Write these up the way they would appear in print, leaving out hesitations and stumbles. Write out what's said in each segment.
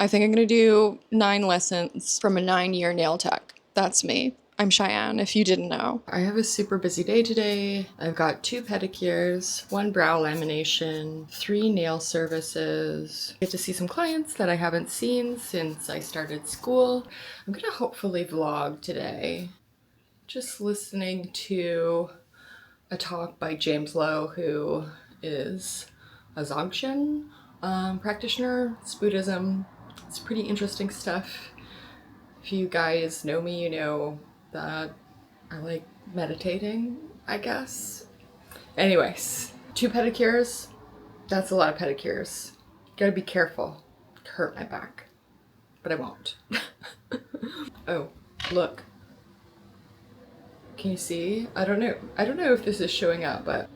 I think I'm gonna do 9 lessons from a 9-year nail tech. That's me. I'm Cheyenne, if you didn't know. I have a super busy day today. I've got 2 pedicures, 1 brow lamination, 3 nail services. I get to see some clients that I haven't seen since I started school. I'm gonna hopefully vlog today. Just listening to a talk by James Lowe, who is a Dzogchen practitioner. It's Buddhism. It's pretty interesting stuff. If you guys know me, you know that I like meditating, I guess. Anyways, 2 pedicures. That's a lot of pedicures. Gotta be careful. Hurt my back. But I won't. Oh, look. Can you see? I don't know if this is showing up, but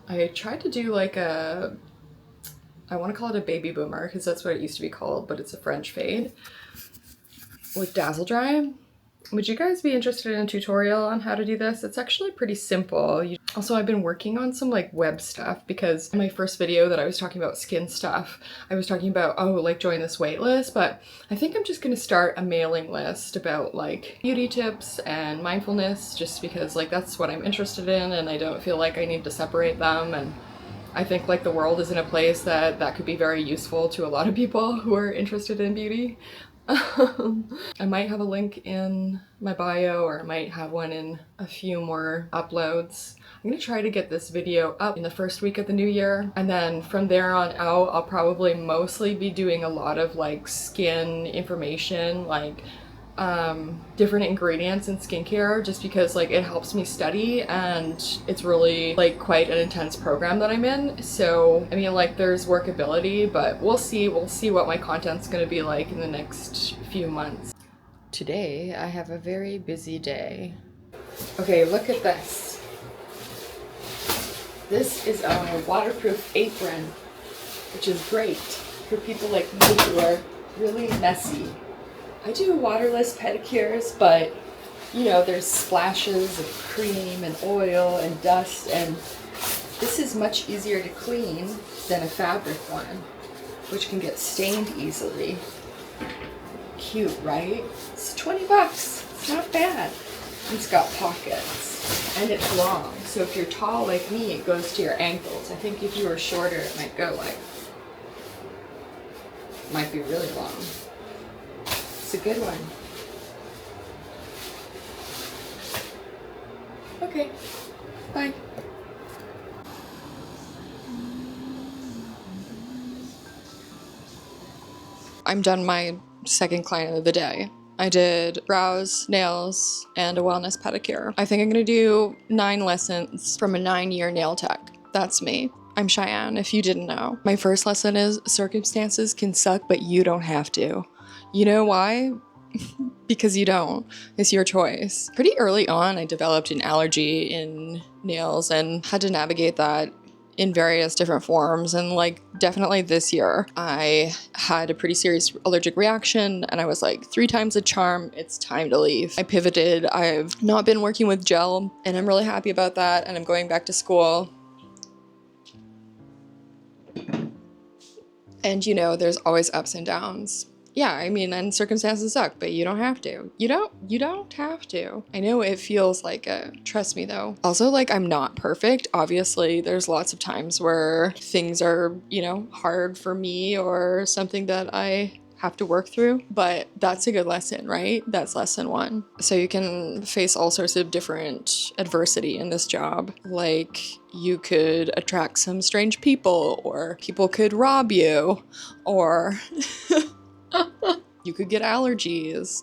I tried to do like a, I want to call it a baby boomer because that's what it used to be called, but it's a French fade with dazzle dry. Would you guys be interested in a tutorial on how to do this? It's actually pretty simple. Also, I've been working on some like web stuff because in my first video that I was talking about skin stuff, I was talking about, oh, like join this wait list, but I think I'm just gonna start a mailing list about like beauty tips and mindfulness just because like that's what I'm interested in and I don't feel like I need to separate them. And I think like the world is in a place that could be very useful to a lot of people who are interested in beauty. I might have a link in my bio, or I might have one in a few more uploads. I'm gonna try to get this video up in the first week of the new year, and then from there on out I'll probably mostly be doing a lot of like skin information, like different ingredients in skincare, just because like it helps me study and it's really like quite an intense program that I'm in. So I mean, like there's workability, but we'll see what my content's gonna be like in the next few months. Today I have a very busy day. Okay, look at this. This is a waterproof apron, which is great for people like me who are really messy. I do waterless pedicures, but you know, there's splashes of cream and oil and dust, and this is much easier to clean than a fabric one, which can get stained easily. Cute, right? It's 20 bucks. It's not bad. It's got pockets and it's long. So if you're tall like me, it goes to your ankles. I think if you were shorter, it might go like, might be really long. It's a good one. Okay, bye. I'm done my second client of the day. I did brows, nails, and a wellness pedicure. I think I'm gonna do 9 lessons from a 9-year nail tech. That's me. I'm Cheyenne, if you didn't know. My first lesson is circumstances can suck, but you don't have to. You know why? Because you don't. It's your choice. Pretty early on, I developed an allergy in nails and had to navigate that in various different forms. And like definitely this year, I had a pretty serious allergic reaction and I was like 3 times the charm, it's time to leave. I pivoted. I've not been working with gel and I'm really happy about that. And I'm going back to school. And you know, there's always ups and downs. Yeah, I mean, and circumstances suck, but you don't have to. You don't have to. I know it feels like trust me though. Also, like, I'm not perfect. Obviously, there's lots of times where things are, you know, hard for me or something that I have to work through, but that's a good lesson, right? That's lesson 1. So you can face all sorts of different adversity in this job. Like, you could attract some strange people, or people could rob you, or you could get allergies.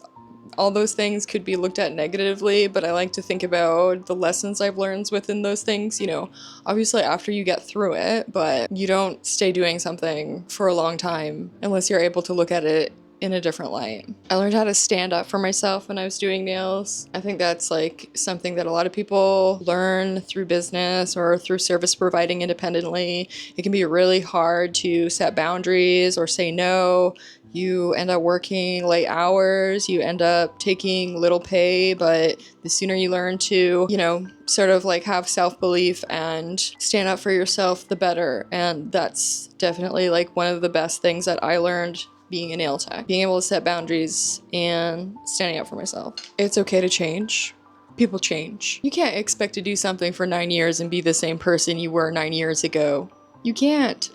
All those things could be looked at negatively, but I like to think about the lessons I've learned within those things, you know, obviously after you get through it, but you don't stay doing something for a long time unless you're able to look at it in a different light. I learned how to stand up for myself when I was doing nails. I think that's like something that a lot of people learn through business or through service providing independently. It can be really hard to set boundaries or say no. You end up working late hours, you end up taking little pay, but the sooner you learn to, you know, sort of like have self-belief and stand up for yourself, the better. And that's definitely like one of the best things that I learned being a nail tech, being able to set boundaries and standing up for myself. It's okay to change. People change. You can't expect to do something for 9 years and be the same person you were 9 years ago. You can't.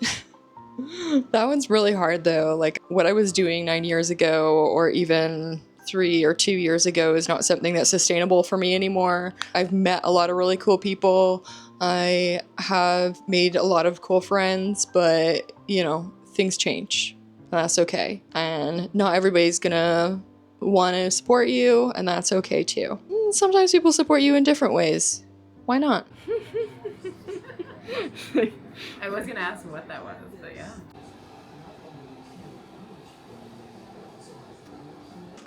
That one's really hard though. Like what I was doing 9 years ago or even 3 or 2 years ago is not something that's sustainable for me anymore. I've met a lot of really cool people. I have made a lot of cool friends, but you know, things change. That's okay. And not everybody's gonna want to support you, and that's okay too. Sometimes people support you in different ways. Why not? I was gonna ask what that was, but yeah.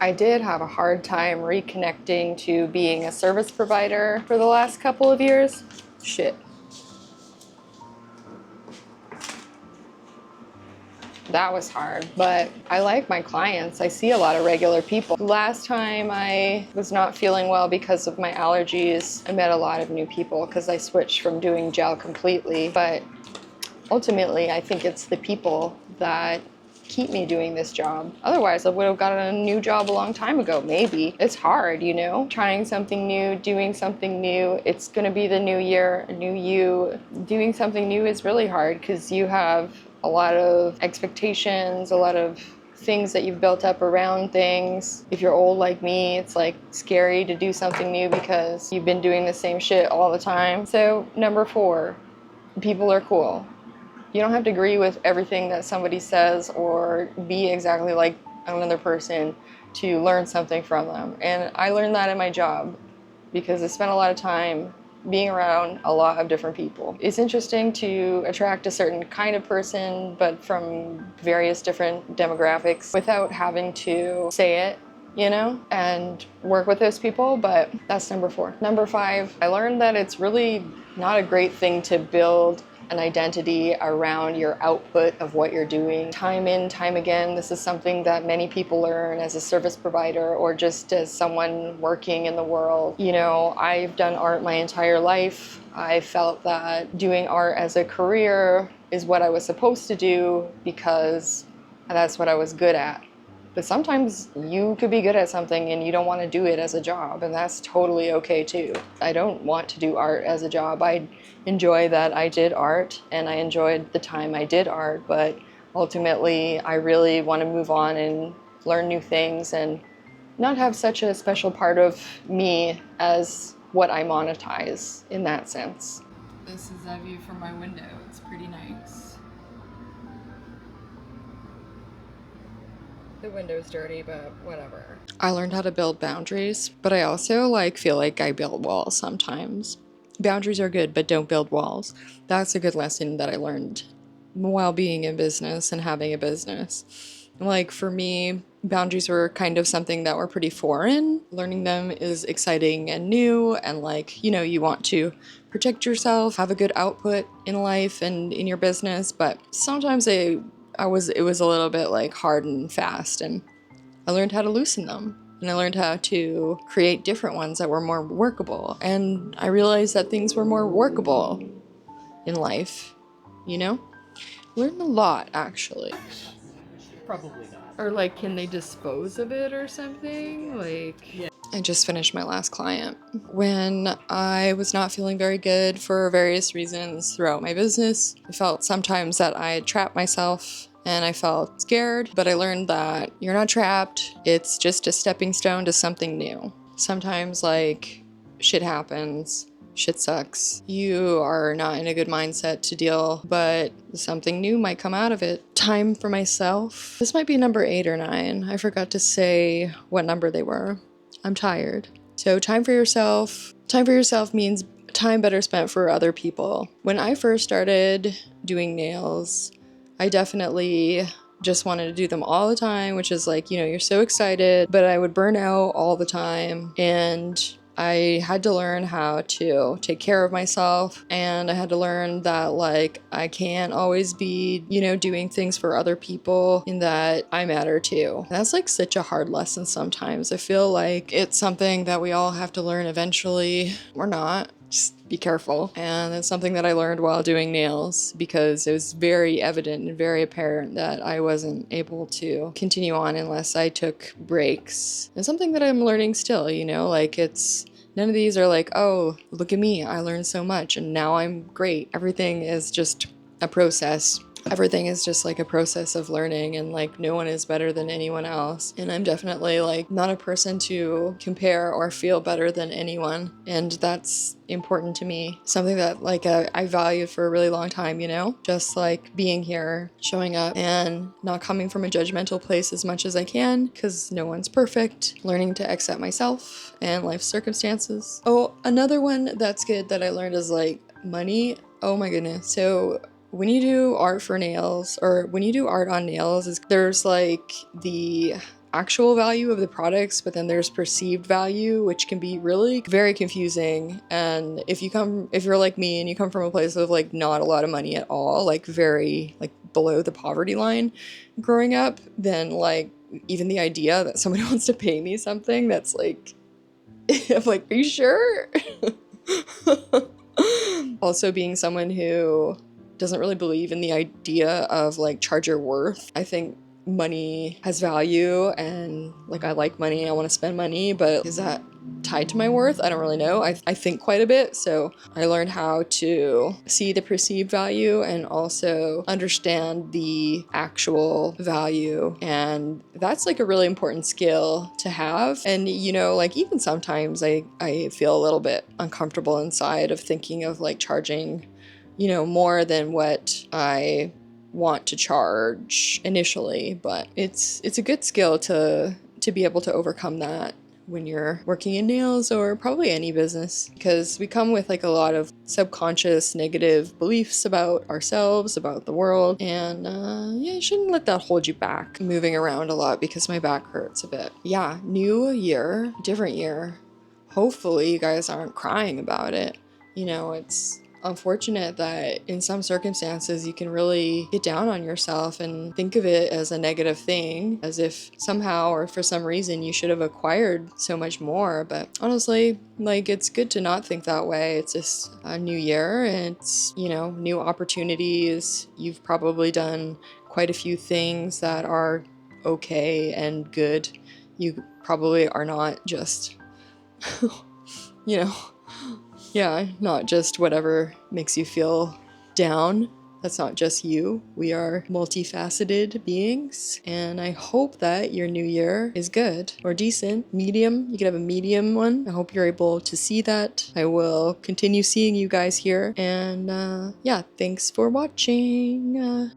I did have a hard time reconnecting to being a service provider for the last couple of years. Shit. That was hard, but I like my clients. I see a lot of regular people. Last time I was not feeling well because of my allergies, I met a lot of new people because I switched from doing gel completely. But ultimately, I think it's the people that keep me doing this job. Otherwise, I would have gotten a new job a long time ago, maybe. It's hard, you know? Trying something new, doing something new. It's gonna be the new year, a new you. Doing something new is really hard because you have a lot of expectations, a lot of things that you've built up around things. If you're old like me, it's like scary to do something new because you've been doing the same shit all the time. So number 4, people are cool. You don't have to agree with everything that somebody says or be exactly like another person to learn something from them. And I learned that in my job because I spent a lot of time being around a lot of different people. It's interesting to attract a certain kind of person, but from various different demographics without having to say it, you know, and work with those people, but that's number 4. Number 5, I learned that it's really not a great thing to build an identity around your output of what you're doing. Time in, time again, this is something that many people learn as a service provider or just as someone working in the world. You know, I've done art my entire life. I felt that doing art as a career is what I was supposed to do because that's what I was good at. But sometimes you could be good at something and you don't want to do it as a job, and that's totally okay too. I don't want to do art as a job. I enjoy that I did art and I enjoyed the time I did art, but ultimately I really want to move on and learn new things and not have such a special part of me as what I monetize in that sense. This is a view from my window. It's pretty nice. The window's dirty, but whatever. I learned how to build boundaries, but I also feel like I build walls sometimes. Boundaries are good, but don't build walls. That's a good lesson that I learned while being in business and having a business. Like for me, boundaries were kind of something that were pretty foreign. Learning them is exciting and new, and you know, you want to protect yourself, have a good output in life and in your business, but sometimes it was a little bit hard and fast, and I learned how to loosen them. And I learned how to create different ones that were more workable. And I realized that things were more workable in life, you know? Learned a lot, actually. Probably not. Or can they dispose of it or something? Yeah. I just finished my last client. When I was not feeling very good for various reasons throughout my business, I felt sometimes that I had trapped myself and I felt scared, but I learned that you're not trapped. It's just a stepping stone to something new. Sometimes shit happens, shit sucks. You are not in a good mindset to deal, but something new might come out of it. Time for myself. This might be number 8 or 9. I forgot to say what number they were. I'm tired. So time for yourself. Time for yourself means time better spent for other people. When I first started doing nails, I definitely just wanted to do them all the time, which is you know, you're so excited, but I would burn out all the time. And I had to learn how to take care of myself, and I had to learn that I can't always be, you know, doing things for other people, in that I matter too. That's such a hard lesson sometimes. I feel like it's something that we all have to learn eventually, or not. Just be careful. And that's something that I learned while doing nails, because it was very evident and very apparent that I wasn't able to continue on unless I took breaks. And something that I'm learning still, you know, like it's none of these are like, oh, look at me, I learned so much and now I'm great. Everything is just a process. Everything is just like a process of learning, and like no one is better than anyone else. And I'm definitely like not a person to compare or feel better than anyone. And that's important to me. Something that like I valued for a really long time, you know, just like being here, showing up and not coming from a judgmental place as much as I can, because no one's perfect. Learning to accept myself and life circumstances. Oh, another one that's good that I learned is like money. Oh my goodness. So when you do art for nails, or when you do art on nails, there's like the actual value of the products, but then there's perceived value, which can be really very confusing. And if you're like me and you come from a place of like not a lot of money at all, like very like below the poverty line growing up, then like even the idea that somebody wants to pay me something that's like, I'm like, are you sure? Also being someone who doesn't really believe in the idea of like charge your worth. I think money has value, and like I like money, I want to spend money, but is that tied to my worth? I don't really know. I think quite a bit, so I learned how to see the perceived value and also understand the actual value, and that's like a really important skill to have. And you know, like even sometimes I feel a little bit uncomfortable inside of thinking of like charging, you know, more than what I want to charge initially, but it's a good skill to be able to overcome that when you're working in nails or probably any business, because we come with like a lot of subconscious negative beliefs about ourselves, about the world, and yeah, you shouldn't let that hold you back. Moving around a lot because my back hurts a bit. Yeah, new year, different year. Hopefully you guys aren't crying about it. You know, it's unfortunate that in some circumstances you can really get down on yourself and think of it as a negative thing, as if somehow or for some reason you should have acquired so much more. But honestly, like, it's good to not think that way. It's just a new year, and it's, you know, new opportunities. You've probably done quite a few things that are okay and good. You probably are not just you know, yeah, not just whatever makes you feel down. That's not just you. We are multifaceted beings, and I hope that your new year is good or decent, medium. You could have a medium one. I hope you're able to see that. I will continue seeing you guys here, and yeah, thanks for watching.